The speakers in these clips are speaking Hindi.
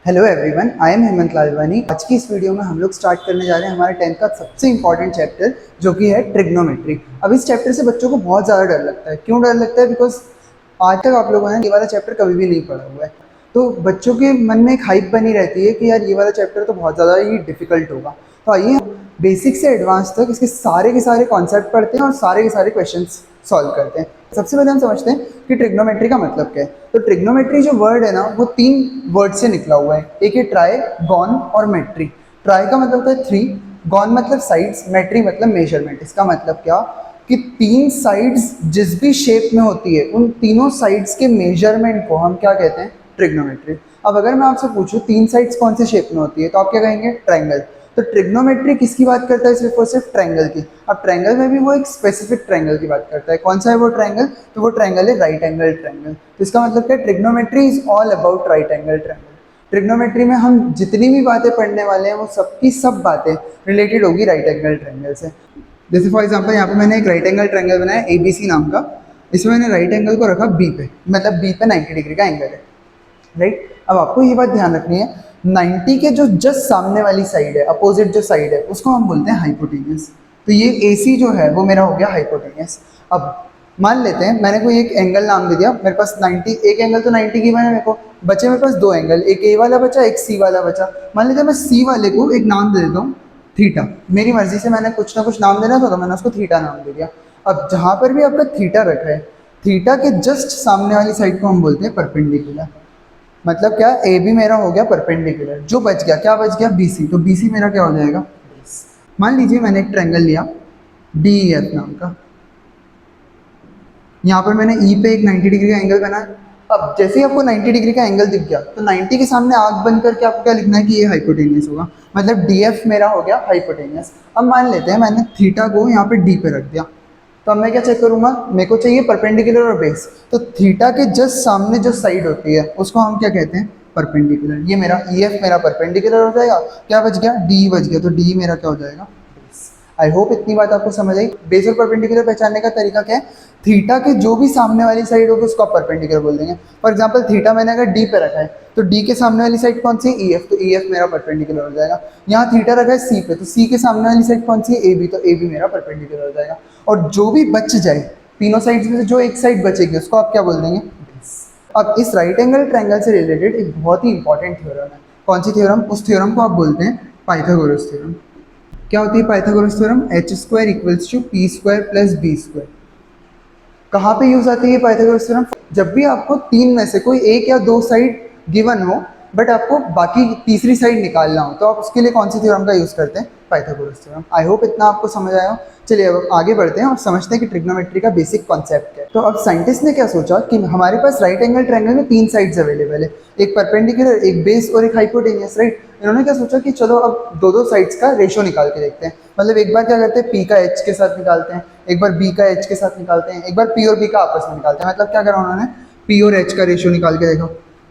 Hello everyone, I am Hemant Lalwani. आज की इस वीडियो में हम लोग स्टार्ट करने जा रहे हैं हमारे 10th का सबसे इंपॉर्टेंट चैप्टर जो कि है ट्रिग्नोमेट्री। अब इस चैप्टर से बच्चों को बहुत ज़्यादा डर लगता है। क्यों डर लगता है? बिकॉज आज तक आप लोगों ने ये वाला चैप्टर कभी भी नहीं पढ़ा हुआ है, तो बच्चों के मन में एक हाइप बनी रहती है कि यार ये वाला चैप्टर तो बहुत ज़्यादा ही डिफिकल्ट होगा। तो आइए हम बेसिक से एडवांस तक इसके सारे के सारे कॉन्सेप्ट पढ़ते हैं और सारे के सारे क्वेश्चंस सॉल्व करते हैं। सबसे पहले हम समझते हैं कि ट्रिग्नोमेट्री का मतलब क्या है। तो ट्रिग्नोमेट्री जो वर्ड है ना, वो 3 वर्ड से निकला हुआ है। एक है ट्राई, गॉन और मेट्री। ट्राई का मतलब होता है 3, गॉन मतलब साइड्स, मेट्री मतलब मेजरमेंट। इसका मतलब क्या कि 3 साइड्स जिस भी शेप में होती है उन तीनों साइड्स के मेजरमेंट को हम क्या कहते हैं? ट्रिग्नोमेट्री। अब अगर मैं आपसे पूछूं 3 साइड्स कौन से शेप में होती है, तो आप क्या कहेंगे? ट्रायंगल। तो ट्रिग्नोमेट्री किसकी बात करता है? सिर्फ और सिर्फ ट्रायंगल की। अब ट्रायंगल में भी वो एक स्पेसिफिक ट्रायंगल की बात करता है। कौन सा है वो ट्रायंगल? तो वो ट्रायंगल है राइट एंगल ट्रायंगल। तो इसका मतलब क्या है? Trigonometry is all about right angle triangle. Trigonometry में हम जितनी भी बातें पढ़ने वाले हैं वो सबकी सब बातें रिलेटेड होगी राइट एंगल ट्रायंगल से। जैसे फॉर एग्जांपल यहाँ पे मैंने एक राइट एंगल ट्रायंगल बनाया ABC नाम का। इसमें मैंने राइट एंगल को रखा B पे, मतलब B पे 90 डिग्री का एंगल है, राइट। अब आपको ये बात ध्यान रखनी है, 90 के जो जस्ट सामने वाली साइड है, अपोजिट जो साइड है, उसको हम बोलते हैं हाइपोटेन्यूस। तो ये AC जो है वो मेरा हो गया हाइपोटेन्यूस। अब मान लेते हैं मैंने कोई एक एंगल नाम दे दिया, मेरे पास 90, एक एंगल तो 90 की है मेरे को, बचे मेरे पास 2 एंगल, एक A वाला बचा, एक C वाला बचा। मान लेते हैं मैं C वाले को एक नाम दे देता हूँ थीटा। मेरी मर्जी से मैंने कुछ ना कुछ नाम देना था तो मैंने उसको थीटा नाम दे दिया। अब जहाँ पर भी आपका थीटा रखा है, थीटा के जस्ट सामने वाली साइड को हम बोलते हैं परपेंडिकुलर। मतलब क्या? ए बी मेरा हो गया परपेंडिकुलर। जो बच गया, क्या बच गया? BC। तो BC मेरा क्या हो जाएगा? मान लीजिए मैंने एक ट्रायंगल लिया DEF नाम का। यहाँ पर मैंने E पे एक 90 डिग्री का एंगल बनाया। अब जैसे ही आपको 90 डिग्री का एंगल दिख गया तो 90 के सामने आंख बंद करके आपको क्या लिखना है कि ये हाइपोटेन्यूस होगा। मतलब DF मेरा हो गया हाइपोटेन्यूस। अब मान लेते हैं मैंने थीटा को यहाँ पे D पे रख दिया, तो अब मैं क्या चेक करूंगा? मेरे को चाहिए परपेंडिकुलर और बेस। तो थीटा के जस्ट सामने जो साइड होती है उसको हम क्या कहते हैं? परपेंडिकुलर। ये मेरा EF मेरा परपेंडिकुलर हो जाएगा। क्या बच गया? D बच गया। तो D मेरा क्या हो जाएगा? आई होप इतनी बात आपको समझ आई। बेस और परपेंडिकुलर पहचानने का तरीका क्या है? थीटा के जो भी सामने वाली साइड होगी उसको आप परपेंडिकुलर बोल देंगे। फॉर एग्जांपल थीटा मैंने अगर D पे रखा है तो D के सामने वाली साइड कौन सी है? EF। तो EF मेरा परपेंडिकुलर हो जाएगा। यहाँ थीटा रखा है C पे, तो C के सामने वाली साइड कौन सी है? AB। तो AB मेरा परपेंडिकुलर हो जाएगा। और जो भी बच जाए तीनों साइड में से जो एक साइड बचेगी उसको आप क्या बोल देंगे? बेस। अब इस राइट एंगल ट्रायंगल से रिलेटेड एक बहुत ही इंपॉर्टेंट थ्योरम है। कौन सी थ्योरम? उस थ्योरम को आप बोलते हैं पाइथागोरस थ्योरम। क्या होती है Pythagoras theorem? H² equals to P² plus B²। कहाँ पे यूज आती है पाइथागोरस थ्योरम? जब भी आपको 3 में से कोई एक या 2 साइड गिवन हो बट आपको बाकी तीसरी साइड निकालना हो, तो आप उसके लिए कौन सी थ्योरम का यूज करते हैं? Pythagoras theorem. आई होप इतना आपको समझ आया हो। चलिए अब आगे बढ़ते हैं और समझते हैं कि ट्रिग्नोमेट्री का बेसिक कॉन्सेप्ट क्या है। तो अब साइंटिस्ट ने क्या सोचा कि हमारे पास राइट एंगल ट्रायंगल में 3 साइड्स अवेलेबल है, एक परपेंडिकुलर, एक बेस और एक हाइपोटेन्यूस, राइट। इन्होंने क्या सोचा कि चलो अब दो साइड्स का रेशियो निकाल के देखते हैं। मतलब एक बार क्या करते हैं, P का H के साथ निकालते हैं, एक बार B का H के साथ निकालते हैं, एक बार P और B का आपस में निकालते हैं। मतलब क्या करा उन्होंने? P और H का रेशियो निकाल के देखा,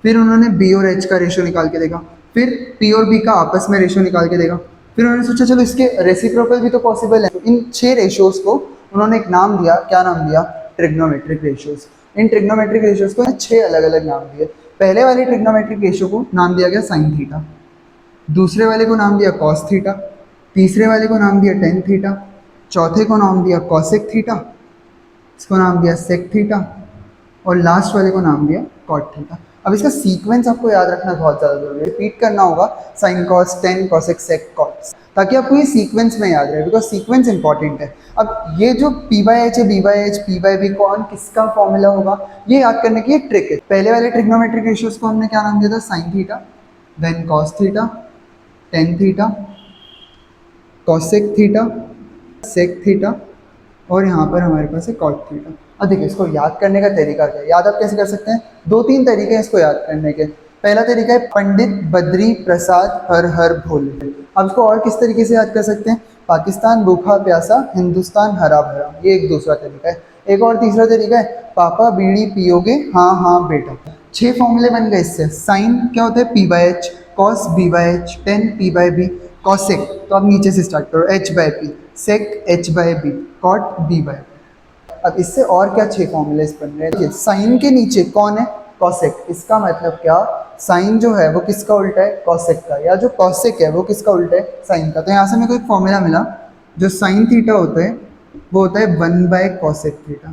फिर उन्होंने B और H का रेशियो निकाल के देखा, फिर P और B का आपस में रेशियो निकाल के देखा, फिर उन्होंने सोचा चलो इसके रेसिप्रोकल भी तो पॉसिबल है। तो इन 6 रेशियोज को उन्होंने एक नाम दिया। क्या नाम दिया? Trigonometric ratios. इन ट्रिग्नोमेट्रिक रेशियोज को 6 अलग अलग नाम दिए। पहले वाले ट्रिग्नोमेट्रिक रेशियो को नाम दिया गया साइन थीटा, दूसरे वाले को नाम दिया कॉस थीटा, तीसरे वाले को नाम दिया टेन थीटा, चौथे को नाम दिया कॉसेक थीटा, इसको नाम दिया सेक थीटा, और लास्ट वाले को नाम दिया कॉट थीटा। अब इसका सीक्वेंस आपको याद रखना बहुत ज़्यादा जरूरी है। रिपीट करना होगा sine cos tan cosec sec cot, ताकि आपको ये सीक्वेंस में याद रहे, बिकॉज सीक्वेंस इंपॉर्टेंट है। अब ये जो P/H है, B/H, P/B कौन किसका फॉर्मूला होगा, ये याद करने की एक ट्रिक है। पहले वाले ट्रिग्नोमेट्रिक रेशियोज को हमने क्या नाम दिया था? Sine theta, then cos theta, tan theta, cosec theta, sec theta, और यहाँ पर हमारे पास है कॉट थीटा। अब देखिए इसको याद करने का तरीका क्या है, याद आप कैसे कर सकते हैं? 2-3 तरीके हैं इसको याद करने के। पहला तरीका है पंडित बद्री प्रसाद हर हर भोले। अब इसको और किस तरीके से याद कर सकते हैं? पाकिस्तान भूखा प्यासा, हिंदुस्तान हरा भरा। ये एक दूसरा तरीका है। एक और तीसरा तरीका है पापा बीड़ी पियोगे, हाँ हाँ बेटा। 6 फॉर्मूले बन गए इससे। साइन क्या होता है? P/H, cos B/H, ten P/B, cosec तो आप नीचे से स्टार्ट करो H/P, सेक H/B, कॉट B/B। अब इससे और क्या 6 फॉर्मूलेस बन रहे हैं? साइन के नीचे कौन है? कॉसेक। इसका मतलब क्या साइन जो है वो किसका उल्टा है, कॉसेक का, या जो कॉसेक है वो किसका उल्टा है, साइन का। तो यहाँ से मेरे को एक फॉर्मूला मिला, जो साइन थीटा होता है वो होता है 1/कॉसेक थीटा,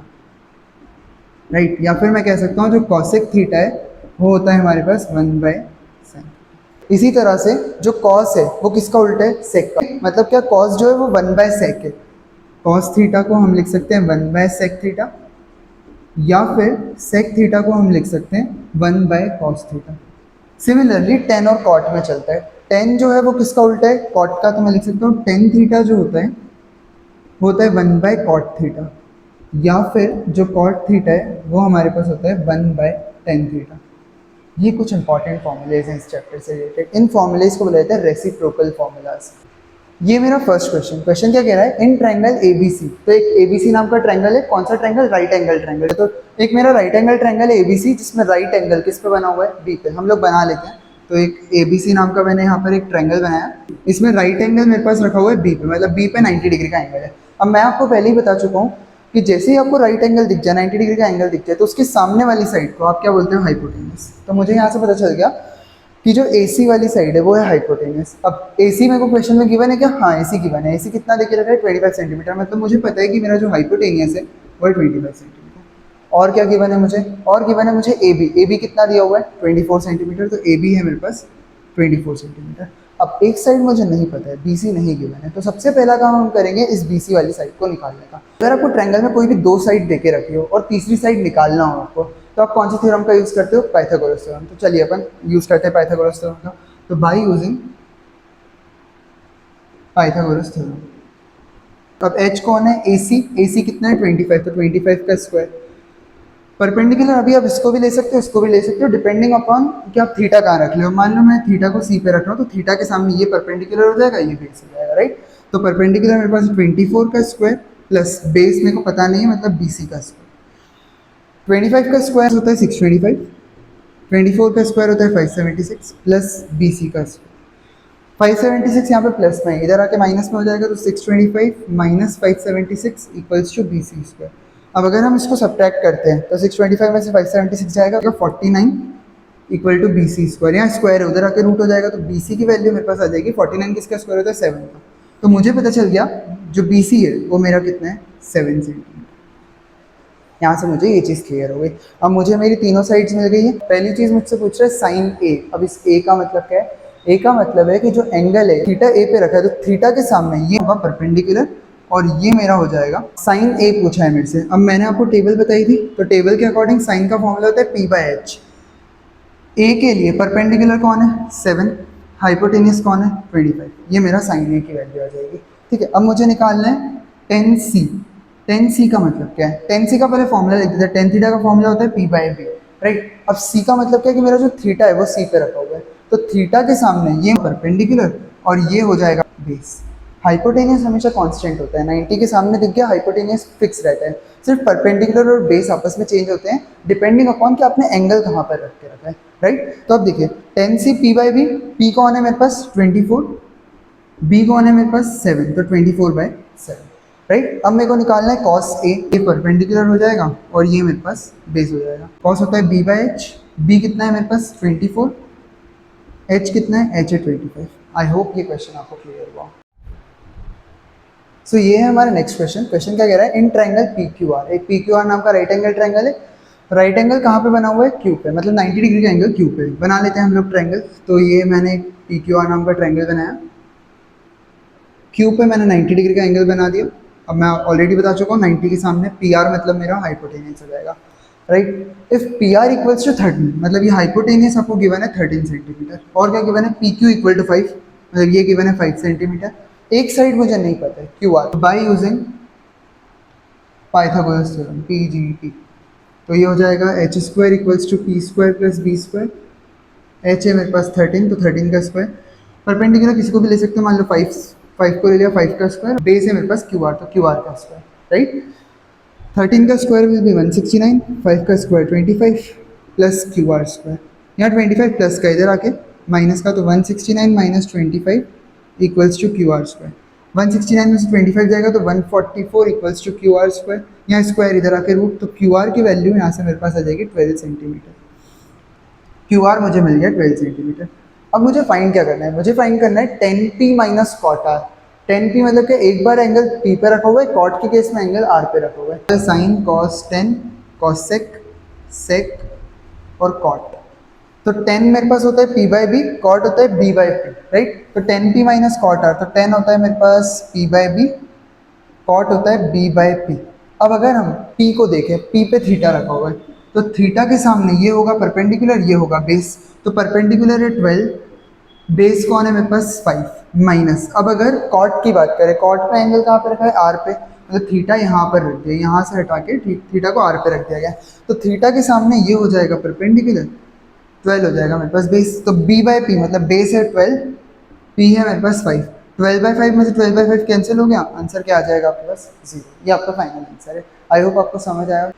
राइट। या फिर मैं कह सकता हूँ जो कॉसेक थीटा है वो होता है हमारे पास 1/साइन। इसी तरह से जो कॉस है वो किसका उल्टा है, सेक का। मतलब क्या, कॉस जो है वो 1/सेक है, कॉस थीटा को हम लिख सकते हैं 1/सेक थीटा, या फिर सेक थीटा को हम लिख सकते हैं 1/कॉस थीटा। सिमिलरली टेन और कॉट में चलता है। टेन जो है वो किसका उल्टा है, कॉट का। तो मैं लिख सकता हूँ टेन थीटा जो होता है वो होता है 1/कॉट थीटा, या फिर जो कॉट थीटा है वो हमारे पास होता है 1/टेन थीटा। ये कुछ इंपॉर्टेंट फॉर्मूलेज हैं इस चैप्टर से रिलेटेड। इन फॉर्मूलेज को बोला जाता है रेसिप्रोकल फॉर्मूलाज। ये मेरा फर्स्ट क्वेश्चन क्या कह रहा है, इन ट्रायंगल एबीसी। तो एक एबीसी नाम का ट्रायंगल है, कौन सा ट्रायंगल, राइट एंगल ट्रायंगल। तो एक मेरा राइट एंगल ट्रायंगल है एबीसी, जिसमें राइट एंगल किस पे बना हुआ है, बी पे। हम लोग बना लेते हैं। तो एक एबीसी नाम का मैंने यहाँ पर एक ट्रायंगल बनाया, इसमें राइट एंगल मेरे पास रखा हुआ है बी पे, मतलब बी पे 90 डिग्री का एंगल है। अब मैं आपको पहले ही बता चुका हूँ कि जैसे ही आपको राइट एंगल दिख जाए, 90 डिग्री का एंगल दिख जाए, तो उसके सामने वाली साइड को आप क्या बोलते हो, हाइपोटेनस। तो मुझे यहाँ से पता चल गया कि जो AC वाली साइड है वो है हाइपोटेनस। अब AC मेरे को क्वेश्चन में गिवन है क्या, हाँ AC गिवन है। AC कितना देके रखा है, 25 सेंटीमीटर। मतलब मुझे पता है कि मेरा जो हाइपोटेनस है वो है 25 सेंटीमीटर। और क्या गिवन है मुझे, और गिवन है मुझे AB कितना दिया हुआ है, 24 सेंटीमीटर। तो AB है मेरे पास 24 सेंटीमीटर। अब एक साइड मुझे नहीं पता है, BC नहीं गिवन है, तो सबसे पहला काम हम करेंगे इस BC वाली साइड को निकालने का। अगर आपको ट्रायंगल में कोई भी दो साइड देके रखी हो और तीसरी साइड निकालना हो आपको, तो आप कौन सी थ्योरम का यूज़ करते हो, पाइथागोरस थ्योरम। तो चलिए अपन यूज़ करते हैं पाइथागोरस थ्योरम का। तो बाय यूजिंग पाइथागोरस थ्योरम। अब H कौन है, AC कितना है, 25। तो 25 का स्क्वायर। परपेंडिकुलर अभी आप इसको भी ले सकते हो, इसको भी ले सकते हो, डिपेंडिंग अपॉन कि आप थीटा कहाँ रख लो। मान लो मैं थीटा को C पे रख रहा हूँ, तो थीटा के सामने ये परपेंडिकुलर हो जाएगा, ये बेस हो जाएगा, राइट। तो परपेंडिकुलर मेरे पास 24 का स्क्वायर प्लस बेस मेरे को पता नहीं है, मतलब BC का स्क्वायर। 25 का स्क्वायर होता है 625, 24 का स्क्वायर होता है 576 प्लस BC का स्क्वायर। 576 यहाँ पे प्लस में, इधर आके माइनस में हो जाएगा, तो 625 minus 576 equals to BC square. अब अगर हम इसको सब्ट्रैक्ट करते हैं तो 625 में से 576 जाएगा, 49 इक्वल टू BC स्क्वायर। यहाँ स्क्वायर है, उधर आके रूट हो जाएगा, तो BC की वैल्यू मेरे पास आ जाएगी 49, किसका स्क्वायर होता है 7 का। तो मुझे पता चल गया जो BC है वो मेरा कितना है, 7 सेंटीमीटर। यहाँ से मुझे ये चीज़ क्लियर हो गई। अब मुझे मेरी तीनों साइड्स मिल गई है। पहली चीज़ मुझसे पूछ रहा है साइन A। अब इस A का मतलब क्या है, A का मतलब है कि जो एंगल है थीटा A पे रखा है, तो थीटा के सामने ये होगा परपेंडिकुलर, और ये मेरा हो जाएगा साइन A पूछा है मेरे से। अब मैंने आपको टेबल बताई थी, तो टेबल के अकॉर्डिंग साइन का फॉर्मूला होता है P/H। A के लिए परपेंडिकुलर कौन है, 7, हाइपोटेनियस कौन है, 25। ये मेरा साइन A की वैल्यू आ जाएगी, ठीक है। अब मुझे निकालना है टेन सी का मतलब क्या है, टेन सी का पहले फॉर्मूला लिख देते हैं। टेन थीटा का फॉर्मूला होता है P/B, राइट। अब C का मतलब क्या है कि मेरा जो थीटा है वो C पे रखा हुआ है, तो थीटा के सामने ये परपेंडिकुलर और ये हो जाएगा बेस। हाइपोटेनियस हमेशा कांस्टेंट होता है, 90 के सामने दिख गया, हाइपोटेनियस फिक्स रहता है। सिर्फ परपेंडिकुलर और बेस आपस में चेंज होते हैं डिपेंडिंग अपॉन कि आपने एंगल कहाँ पर रख के रखा है, राइट। तो अब देखिए टेन सी P/B, P कौन है मेरे पास 24, B कौन है मेरे पास 7, तो 24/7, राइट। अब मेरे को निकालना है cos A। ये परपेंडिकुलर हो जाएगा और ये मेरे पास बेस हो जाएगा। cos होता है B/H, B कितना है मेरे पास 24, H कितना है, H है 25। आई होप ये क्वेश्चन आपको क्लियर हुआ। सो ये है हमारा नेक्स्ट क्वेश्चन। क्वेश्चन क्या कह रहा है, इन ट्रायंगल PQR, एक PQR नाम का राइट एंगल ट्रायंगल है। राइट एंगल कहाँ पे बना हुआ है, Q पे, मतलब 90 डिग्री का एंगल Q पे। बना लेते हैं हम लोग ट्रायंगल। तो ये मैंने PQR नाम का ट्रायंगल बनाया, Q पे मैंने 90 डिग्री का एंगल बना दिया। अब मैं ऑलरेडी बता चुका हूँ 90 के सामने PR मतलब मेरा हाइपोटेनियस हो जाएगा, right. If PR equals to 13, मतलब ये हाइपोटेनियस आपको गिवन है 13 सेंटीमीटर, और क्या गिवन है, PQ इक्वल टू 5, मतलब ये गिवन है 5 सेंटीमीटर। एक साइड मुझे नहीं पता है QR, bye using Pythagoras theorem PGT। तो ये हो जाएगा h² equals to P² plus B²। H है मेरे पास 13, तो 13 का स्क्वायर। परपेंडिकुलर किसी को भी ले सकते हो, मान लो 5 को ले लिया, 5 का स्क्वायर। बेस है मेरे पास QR, तो QR का स्क्वायर, राइट। 13 का स्क्वायर विल बी 169, 5 का स्क्वायर 25 प्लस QR स्क्वायर। यहाँ 25 प्लस का इधर आके माइनस का, तो 169 minus 25 equals to QR square. 169 में से 25 जाएगा तो 144 इक्वल्स टू QR स्क्वायर। यहाँ स्क्वायर इधर आके रूट, तो QR की वैल्यू यहाँ से मेरे पास आ जाएगी 12 सेंटीमीटर। क्यू आर मुझे मिल गया 12 सेंटीमीटर। अब मुझे फाइंड क्या करना है, मुझे फाइंड करना है 10p minus cot R. 10p मतलब कि एक बार एंगल p पे रखा हुआ है, कॉट के केस में एंगल r पे रखा हुआ है। साइन कॉस 10 कॉसेक सेक और कॉट। तो 10 मेरे पास होता है p बाई बी, कॉट होता है b बाई पी, राइट। तो 10p माइनस कॉट आर, तो 10 होता है मेरे पास p बाई बी, कॉट होता है b बाई पी। अब अगर हम p को देखें, p पे थीटा रखा हुआ है, तो थीटा के सामने ये होगा परपेंडिकुलर, ये होगा बेस। तो परपेंडिकुलर है 12, बेस कौन है मेरे पास 5 माइनस। अब अगर कॉट की बात करें, कॉट का एंगल कहाँ पे रखा है, आर पे, मतलब थीटा यहाँ पर रख दिया, यहाँ से हटा के थीटा को आर पे रख दिया गया। तो थीटा के सामने ये हो जाएगा परपेंडिकुलर, 12 हो जाएगा मेरे पास बेस। तो b बाई पी मतलब बेस है 12, p है मेरे पास 5। 12/5 में से 12/5 कैंसिल हो गया, आंसर क्या आ जाएगा आपके पास 0। ये आपका फाइनल आंसर है। आई होप आपको समझ आया।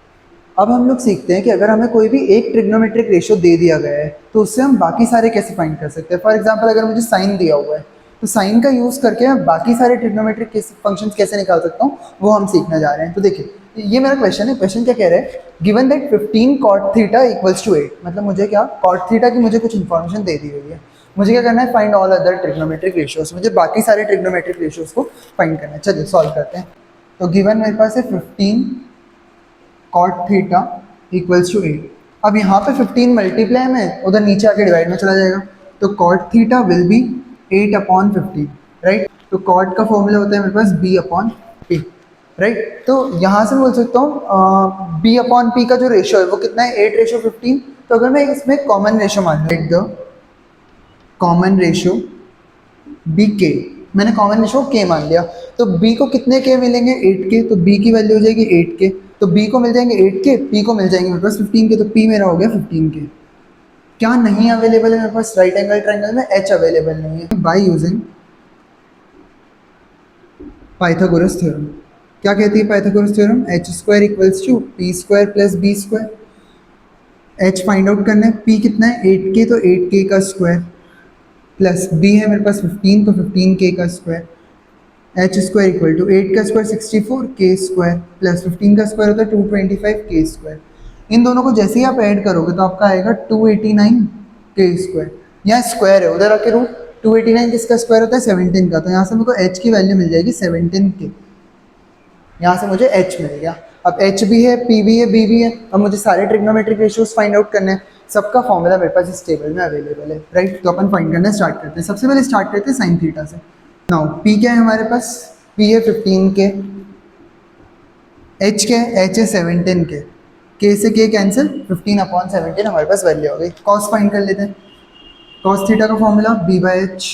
अब हम लोग सीखते हैं कि अगर हमें कोई भी एक ट्रिग्नोमेट्रिक रेशियो दे दिया गया है तो उससे हम बाकी सारे कैसे फाइंड कर सकते हैं। फॉर एग्जांपल अगर मुझे साइन दिया हुआ है तो साइन का यूज़ करके मैं बाकी सारे ट्रिग्नोमेट्रिक फंक्शन कैसे निकाल सकता हूँ, वो हम सीखने जा रहे हैं। तो देखिए ये मेरा क्वेश्चन है। क्वेश्चन क्या कह रहा है, given that 15 cot theta equals to 8, मतलब मुझे क्या cot थीटा की मुझे कुछ इन्फॉर्मेशन दे दी गई है। मुझे क्या करना है, find all other trigonometric ratios, मुझे बाकी सारे ट्रिग्नोमेट्रिक रेशियोज को फाइंड करना है। चलिए सॉल्व करते हैं। तो गिवन मेरे पास है 15 cot थीटा इक्वल्स टू 8। अब यहाँ पे 15 मल्टीप्लाई में उधर नीचे आके डिवाइड में चला जाएगा, तो cot theta will be 8/15, right. तो cot का फॉर्मूला होता है मेरे पास b/p, राइट। तो यहाँ से मैं बोल सकता हूँ b/p का जो रेशियो है वो कितना है, 8:15। तो अगर मैं इसमें कॉमन रेशियो मान let the common ratio be K, मैंने कॉमन रेशियो के मान लिया, तो बी को कितने के मिलेंगे, 8 के। तो बी की वैल्यू हो जाएगी 8 के, तो बी को मिल जाएंगे 8 के, पी को मिल जाएंगे मेरे पास 15 के, तो पी मेरा हो गया 15 के। क्या नहीं अवेलेबल है मेरे पास, राइट एंगल ट्रायंगल में एच अवेलेबल नहीं है। By using Pythagoras theorem. क्या कहती है Pythagoras theorem, H square equals to P square plus B square. H find out करना है, पी कितना है 8 के, तो 8 के का स्क्वायर, प्लस बी है मेरे पास 15, तो 15 के का square. H square equal to 8 का स्क्वायर 64 के स्क्वायर, प्लस 15 का स्क्वायर होता है 225 के स्क्वायर। इन दोनों को जैसे ही आप ऐड करोगे तो आपका आएगा 289 के स्क्वायर। यहाँ स्क्वायर है, उधर आके रूट। 289 किसका स्क्वायर होता है, 17 का। तो यहाँ से मेरे को एच की वैल्यू मिल जाएगी 17 के, यहाँ से मुझे एच मिल गया। अब एच भी है, पी भी है, बी भी है। अब मुझे सारे ट्रिग्नोमेट्रिक रेशियोज फाइंड आउट करने हैं। सबका फॉर्मूला मेरे पास इस टेबल में अवेलेबल है, राइट। तो अपन फाइंड करना स्टार्ट करते हैं। सबसे पहले स्टार्ट करते हैं साइन थीटा से। नाउ पी क्या है हमारे पास, पी है 15 के, एच क्या है, एच है 17 के से के कैंसिल, 15/17 हमारे पास वैल्यू हो गई। कॉस फाइंड कर लेते हैं। कॉस थीटा का फॉर्मूला बी बाई एच,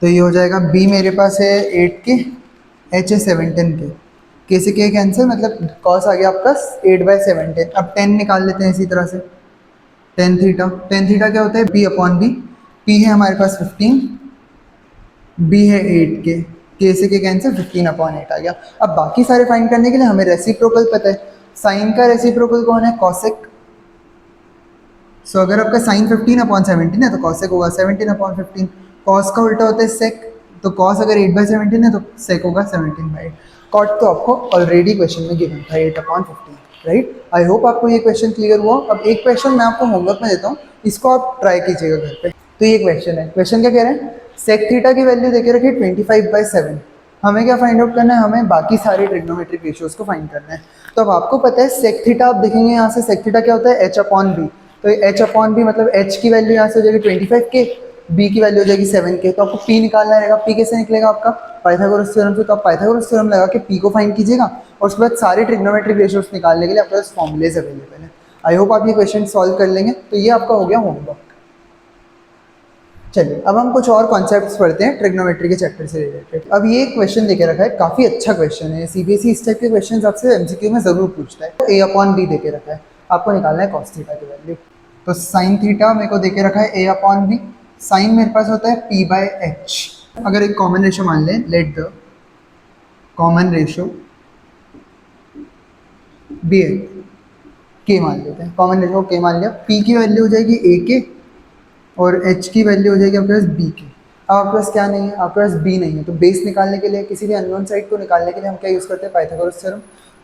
तो ये हो जाएगा बी मेरे पास है 8 के, एच है 17 के से के कैंसिल, मतलब कॉस आ गया आपका 8/17। अब 10 निकाल लेते हैं इसी तरह से। टेन थीटा, टेन थीटा क्या होता है, p/b। p है हमारे पास 15, b है 8 के से के कैंसिल, 15/8 आ गया। अब बाकी सारे फाइंड करने के लिए हमें रेसिप्रोकल पता है। साइन का रेसिप्रोकल कौन है, कॉसेक। सो अगर आपका साइन 15/17 है तो कॉसेक होगा 17/15। कॉस का उल्टा होता है सेक, तो कॉस अगर 8/17 है तो सेक होगा 17/8। कॉट तो आपको ऑलरेडी क्वेश्चन में गिवन था 8/15, राइट। आई होप आपको ये क्वेश्चन क्लियर हुआ। अब एक क्वेश्चन मैं आपको होमवर्क में देता हूँ, इसको आप ट्राई कीजिएगा घर पे। तो ये क्वेश्चन है, क्वेश्चन क्या कह रहे हैं, सेक थीटा की वैल्यू देके रखिए 25/7। हमें क्या फाइंड आउट करना है, हमें बाकी सारे ट्रिग्नोमेट्रिक रेशियोज को फाइंड करना है। तो अब आपको पता है सेक थीटा, आप देखेंगे यहाँ से सेक थीटा क्या होता है, h/b। तो h/b मतलब h की वैल्यू यहाँ से हो जाएगी 25 के, b की वैल्यू हो जाएगी 7 के। तो आपको p निकालना रहेगा। p कैसे निकलेगा आपका, पाइथागोरस थ्योरम से। तो आप पाइथागोरस थ्योरम लगा के p को फाइंड कीजिएगा, और उसके बाद सारे ट्रिग्नोमेट्रिक रेशियोज निकालने के लिए आपके पास फॉर्मुलेज अवेलेबल है। आई होप आप ये क्वेश्चन सॉल्व कर लेंगे। तो ये आपका हो गया होमवर्क। चलिए अब हम कुछ और कॉन्सेप्ट्स पढ़ते हैं ट्रिग्नोमेट्री के चैप्टर से रिलेटेड। अब ये क्वेश्चन देके रखा है, काफ़ी अच्छा क्वेश्चन है। सीबीएसई इस टाइप के क्वेश्चन आपसे एमसीक्यू में ज़रूर पूछता है। तो a/b देके रखा है, आपको निकालना है कॉस थीटा की वैल्यू। तो साइन थीटा मेरे को देके रखा है a/b। साइन मेरे पास होता है p/h। अगर एक कॉमन रेशियो मान लें, let the common ratio be है, के मान लेते हैं। कॉमन रेशियो के मान लिया, p की वैल्यू हो जाएगी a के, और h की वैल्यू हो जाएगी आपके पास b की। अब आपके पास क्या नहीं है, आपके पास b नहीं है। तो बेस निकालने के लिए, किसी भी अननोन साइड को निकालने के लिए हम क्या यूज़ करते हैं, पाइथागोरस थ्योरम।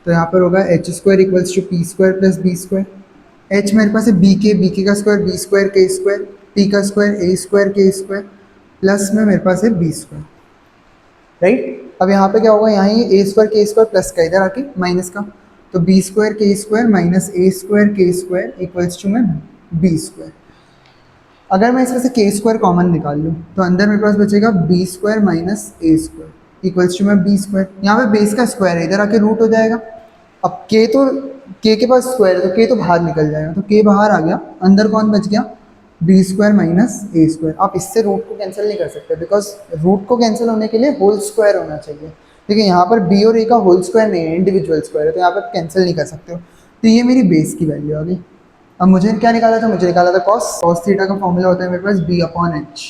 तो यहाँ पर होगा h² equals to p² plus b²। H मेरे पास है बी के का स्क्वायर बी स्क्वायर के स्क्वायर, पी का स्क्वायर ए स्क्वायर के स्क्वायर, प्लस में मेरे पास है बी स्क्वायर, राइट। अब यहाँ पे क्या होगा, यहाँ ये ए स्क्वायर के स्क्वायर प्लस का इधर आके माइनस का, तो बी स्क्वायर के स्क्वायर माइनस ए स्क्वायर के स्क्वायर इक्वल्स टू में बी स्क्वायर। अगर मैं इसमें से के स्क्वायर कॉमन निकाल लूँ तो अंदर मेरे पास बचेगा B square minus A square equals to में बी स्क्वायर। यहाँ पे बेस का स्क्वायर है, इधर आके रूट हो जाएगा। अब के तो के पास स्क्वायर है तो के तो बाहर निकल जाएगा, तो के बाहर आ गया, अंदर कौन बच गया, B square minus A square. आप इससे रूट को कैंसिल नहीं कर सकते बिकॉज रूट को कैंसिल होने के लिए होल स्क्वायर होना चाहिए। देखिए यहाँ पर बी और ए का होल स्क्वायर नहीं है, इंडिविजुअल स्क्वायर है, तो यहाँ पर कैंसिल नहीं कर सकते हो। तो ये मेरी बेस की वैल्यू आ गई। अब मुझे क्या निकाला था, मुझे निकाला था कॉस थीटा का फॉर्मूला होता है मेरे पास B upon H,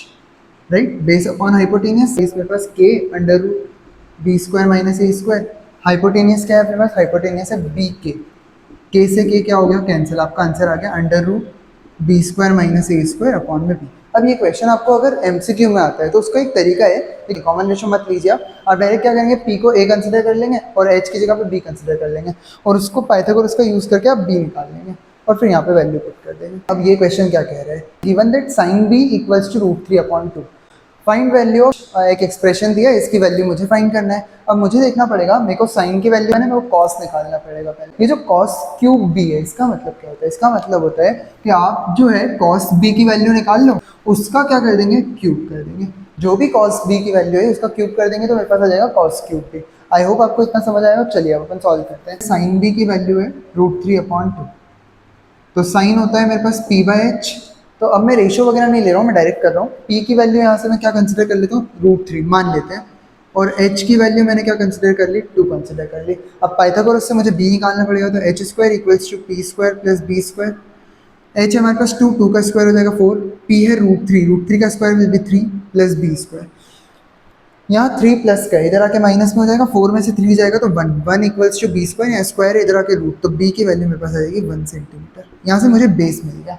right, base upon hypotenuse, base मेरे पास के under root B square minus A square. Hypotenuse क्या है अपने पास, हाइपोटेनियस है बी के से के क्या हो गया कैंसिल, आपका आंसर आ गया under root B square minus A square upon में बी। अब ये क्वेश्चन आपको अगर एमसीक्यू में आता है तो उसका एक तरीका है, देखिए कॉमन रेशियो मत लीजिए आप डायरेक्ट क्या करेंगे, पी को ए कंसिडर कर लेंगे और एच की जगह पे बी कंसिडर कर लेंगे और उसको पाइथागोरस का यूज करके आप बी निकाल लेंगे और फिर यहाँ पे वैल्यू पुट कर देंगे। अब ये क्वेश्चन क्या कह रहा है, given that sine B equals to root 3 upon 2, find value of, एक एक्सप्रेशन दिया, इसकी वैल्यू मुझे फाइंड करना है। अब मुझे देखना पड़ेगा, मेरे को साइन की वैल्यू है ना, मेरे को कॉस निकालना पड़ेगा पहले। ये जो कॉस क्यूब बी है इसका मतलब क्या होता है, इसका मतलब होता है कि आप जो है कॉस बी की वैल्यू निकाल लो, उसका क्या कर देंगे, क्यूब कर देंगे। जो भी कॉस बी की वैल्यू है उसका क्यूब कर देंगे तो मेरे पास आ जाएगा cos cube B. I hope आपको इतना समझ आएगा। चलिए अब अपन सॉल्व करते हैं। साइन बी की वैल्यू है रूट 3 अपॉन 2, तो साइन होता है मेरे पास पी बाई एच। तो अब मैं रेशियो वगैरह नहीं ले रहा हूँ, मैं डायरेक्ट कर रहा हूँ। पी की वैल्यू यहाँ से मैं क्या कंसिडर कर लेता हूँ, रूट 3 मान लेते हैं, और एच की वैल्यू मैंने क्या कंसिडर कर ली, 2 कंसिडर कर ली। अब पाइथागोरस से मुझे बी निकालना पड़ेगा, तो H square equals to P square plus B square. H हमारे पास 2 का स्क्वायर हो जाएगा 4, पी है रूट 3 का square will be 3 plus B square. यहाँ 3 प्लस का इधर आके माइनस में हो जाएगा, 4 में से 3 जाएगा तो 1 इक्वल्स टू बी स्क्वायर, या स्क्वायर इधर आके रूट, तो बी की वैल्यू मेरे पास आ जाएगी 1 सेंटीमीटर। यहाँ से मुझे बेस मिल गया,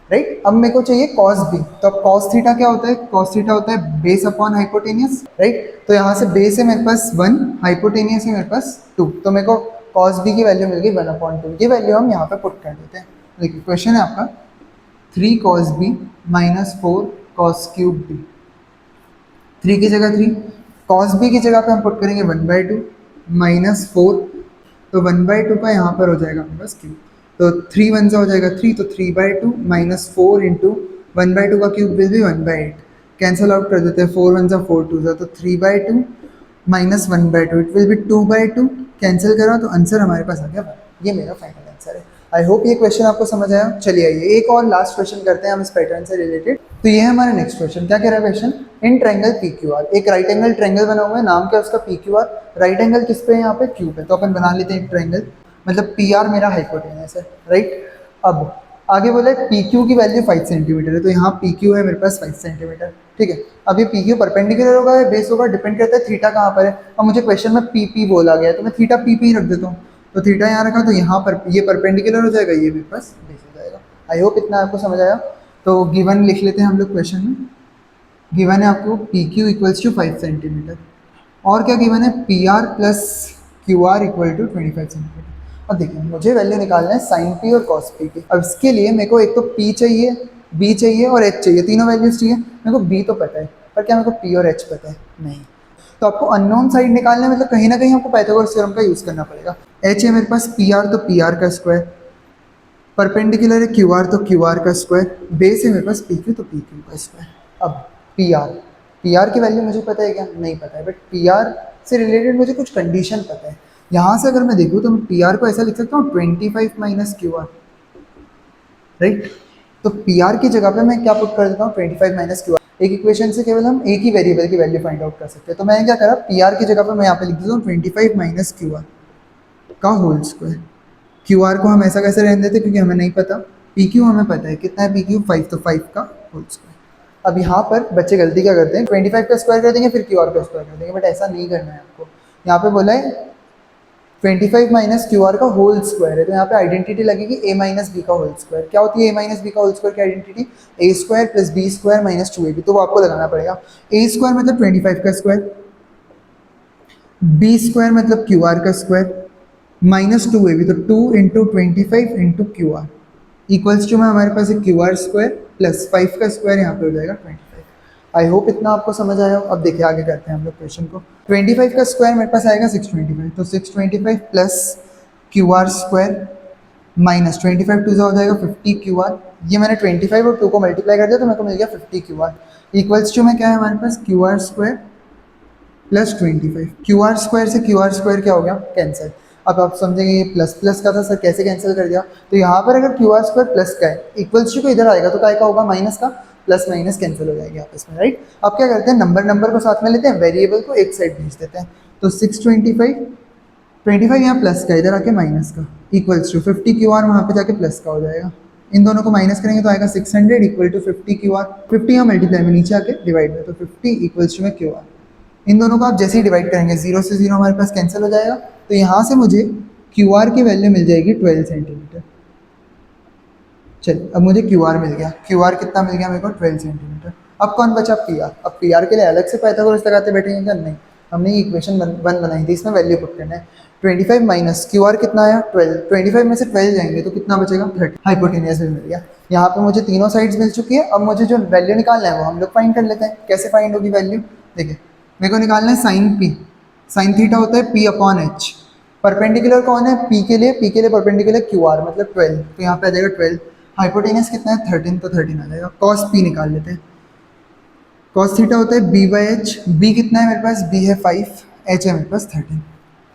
राइट। अब मेरे को चाहिए कॉस बी, तो अब कॉस थीटा क्या होता है, कॉस थीटा होता है बेस अपॉन हाइपोटेनियस, राइट। तो यहाँ से बेस है मेरे पास 1, हाइपोटेनियस है मेरे पास 2, तो मेरे को कॉस बी की वैल्यू मिल गई 1/2। ये वैल्यू हम यहाँ पे पुट कर देते हैं। देखिए क्वेश्चन है आपका 3 cos B minus 4 cos cube B, 3 की जगह 3, कॉस बी की जगह पे हम पुट करेंगे 1/2 माइनस 4, तो 1/2 का यहाँ पर हो जाएगा हमारे पास क्यूब, तो 3 वन सा हो जाएगा 3, तो 3/2 माइनस 4 इंटू 1/2 का cube will be 1/8, cancel out कर देते हैं, 4 वन सा 4 टू सा, तो 3/2 minus 1/2 it will be 2/2, cancel करा तो आंसर हमारे पास आ गया। ये मेरा फाइनल आंसर है। आई होप ये क्वेश्चन आपको समझ आया। चलिए आइए एक और लास्ट क्वेश्चन करते हैं हम इस पैटर्न से रिलेटेड। तो ये है हमारा नेक्स्ट क्वेश्चन। क्या कह रहा है question, in triangle P Q R, एक राइट एंगल ट्रायंगल बना हुआ है, नाम क्या है उसका, P Q R. Right angle किस पे है, यहाँ पे क्यू पे, तो अपन बना लेते हैं एक ट्रायंगल, मतलब पी आर मेरा हाइपोटेनस है, राइट। अब आगे बोले पी क्यू की वैल्यू 5 सेंटीमीटर है, तो यहाँ पी क्यू है मेरे पास 5 सेंटीमीटर, ठीक है। अब ये पी क्यू परपेंडिकुलर होगा या बेस होगा, डिपेंड करता है थीटा कहाँ पर है। अब मुझे क्वेश्चन में पी पी बोला गया है तो मैं थीटा पी पी रख देता हूँ, तो थीटा यहाँ रखा तो यहाँ पर ये परपेंडिकुलर हो जाएगा, ये मेरे पास बेस हो जाएगा। आई होप इतना आपको समझ आया। तो गिवन लिख लेते हैं हम लोग क्वेश्चन में। गिवन है आपको P Q equals to 5 centimetre, और क्या गिवन है, P R plus Q R equal to 25 centimetre. अब देखिए मुझे वैल्यू निकालना है साइन पी और कॉस पी की। अब इसके लिए मेरे को एक तो पी चाहिए, बी चाहिए और एच चाहिए, तीनों वैल्यूज चाहिए। मेरे को बी तो पता है पर क्या मेरे को पी और एच पता है, नहीं। तो आपको अननोन साइड निकालना है, मतलब कहीं ना कहीं आपको पाइथागोरस थ्योरम का यूज़ करना पड़ेगा। एच है मेरे पास पी आर, तो पी आर का स्क्वायर, परपेंडिकुलर है क्यू आर, तो क्यू आर का स्क्वायर, बेस है मेरे पास पी क्यू, तो पी क्यू का स्क्वायर। अब पी आर की वैल्यू मुझे पता है क्या, नहीं पता है, बट पी आर से रिलेटेड मुझे कुछ कंडीशन पता है। यहाँ से अगर मैं देखूँ तो मैं पी आर को ऐसा लिख सकता हूँ 25 माइनस क्यू आर, राइट। तो पी आर की जगह पे मैं क्या पुट कर देता हूँ, 25 माइनस क्यू आर। एक इक्वेशन से केवल हम एक ही वेरिएबल की वैल्यू फाइंड आउट कर सकते हैं। तो मैं क्या करा, पी आर की जगह पे मैं यहाँ पे लिख देता हूँ 25 माइनस क्यू आर का होल स्क्वायर। क्यू आर को हम ऐसा कैसे रहने देते क्योंकि हमें नहीं पता, पी क्यू हमें पता है कितना है, पी क्यू 5, तो 5 का होल स्क्वायर। अब यहाँ पर बच्चे गलती क्या करते हैं, 25 का स्क्वायर कर देंगे फिर क्यू आर का स्क्वायर कर देंगे, बट ऐसा नहीं करना है आपको। यहाँ पे बोला है 25 माइनस क्यू आर का होल स्क्वायर है, तो यहाँ पे आइडेंटिटी लगेगी ए माइनस बी का होल स्क्वायर। क्या होती है ए माइनस बी का होल स्क्वायर की आइडेंटिटी, A square plus B square minus 2ab, तो वो आपको लगाना पड़ेगा। ए स्क्वायर मतलब 25 का स्क्वायर, बी स्क्वायर मतलब क्यू आर का स्क्वायर, माइनस 2ab, तो 2 into 25 into Q R, equals to में हमारे पास एक क्यू आर स्क्वायर प्लस 5 का स्क्वायर यहाँ पे हो जाएगा 25। आई होप इतना आपको समझ आया हो। अब देखिए आगे करते हैं हम लोग क्वेश्चन को। 25 का स्क्वायर मेरे पास आएगा 625, तो 625 plus Q R square minus 25 two हो जाएगा 50 क्यू आर। ये मैंने 25 और 2 को मल्टीप्लाई कर दिया तो मेरे को मिल गया 50 क्यू आर। इक्वल्स टू में क्या है हमारे पास Q R square plus 25। Q R square से क्यू आर स्क्वायर क्या हो गया, कैंसिल। अब आप समझेंगे ये प्लस प्लस का था सर, कैसे कैंसिल कर दिया। तो यहाँ पर अगर क्यू आर स्क्वायर प्लस का है, इक्वल्स टू को इधर आएगा तो काय का होगा, माइनस का। प्लस माइनस कैंसिल हो जाएगी आपस में, राइट। अब क्या करते हैं, नंबर नंबर को साथ में लेते हैं, वेरिएबल को एक साइड भेज देते हैं। तो 625 यहाँ प्लस का, इधर आके माइनस का, इक्वल्स टू 50 क्यू आर वहाँ पे जाके प्लस का हो जाएगा। इन दोनों को माइनस करेंगे तो आएगा 600 इक्वल टू 50 क्यू आर। 50 यहाँ मल्टीप्लाई में नीचे आके डिवाइड में, तो 50 इक्वल्स टू में क्यू आर। इन दोनों को आप जैसे ही डिवाइड करेंगे, जीरो से जीरो हमारे पास कैंसिल हो जाएगा। तो यहाँ से मुझे क्यू आर की वैल्यू मिल जाएगी 12 सेंटीमीटर। चलिए अब मुझे क्यू आर मिल गया। क्यू आर कितना मिल गया मेरे को, 12 सेंटीमीटर। अब कौन बचा, पी आर। अब पी आर के लिए अलग से पाइथागोरस लगाते बैठेंगे क्या, नहीं। हमने ये इक्वेशन वन बनाई थी, इसमें वैल्यू पुट करना है। 25 माइनस क्यू आर कितना आया, 12। 25 में से 12 जाएंगे तो कितना बचेगा, 30। हाइपोटेनियस भी मिल गया। यहाँ पे मुझे तीनों साइड्स मिल चुकी है। अब मुझे जो वैल्यू निकालना है वो हम लोग फाइंड कर लेते हैं। कैसे फाइंड होगी वैल्यू, देखिए मेरे को निकालना है साइन पी। साइन थीटा होता है पी अपॉन एच। परपेंडिकुलर कौन है, पी के लिए, पी के लिए परपेंडिकुलर क्यू आर मतलब 12, तो यहाँ पे आ जाएगा 12। हाइपोटेनियस कितना है, 13, तो 13 आ जाएगा। कॉस पी निकाल लेते हैं। कॉस थीटा होता है बी बाई एच। बी कितना है मेरे पास, बी है 5, एच है मेरे पास 13।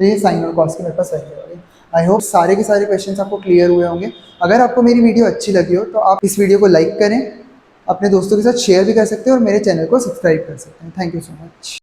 तो ये साइन और कॉस की मेरे पास वैल्यू आ गई। आई होप सारे के सारे क्वेश्चंस आपको क्लियर हुए होंगे। अगर आपको मेरी वीडियो अच्छी लगी हो तो आप इस वीडियो को लाइक करें, अपने दोस्तों के साथ शेयर भी कर सकते हैं और मेरे चैनल को सब्सक्राइब कर सकते हैं। Thank you so much.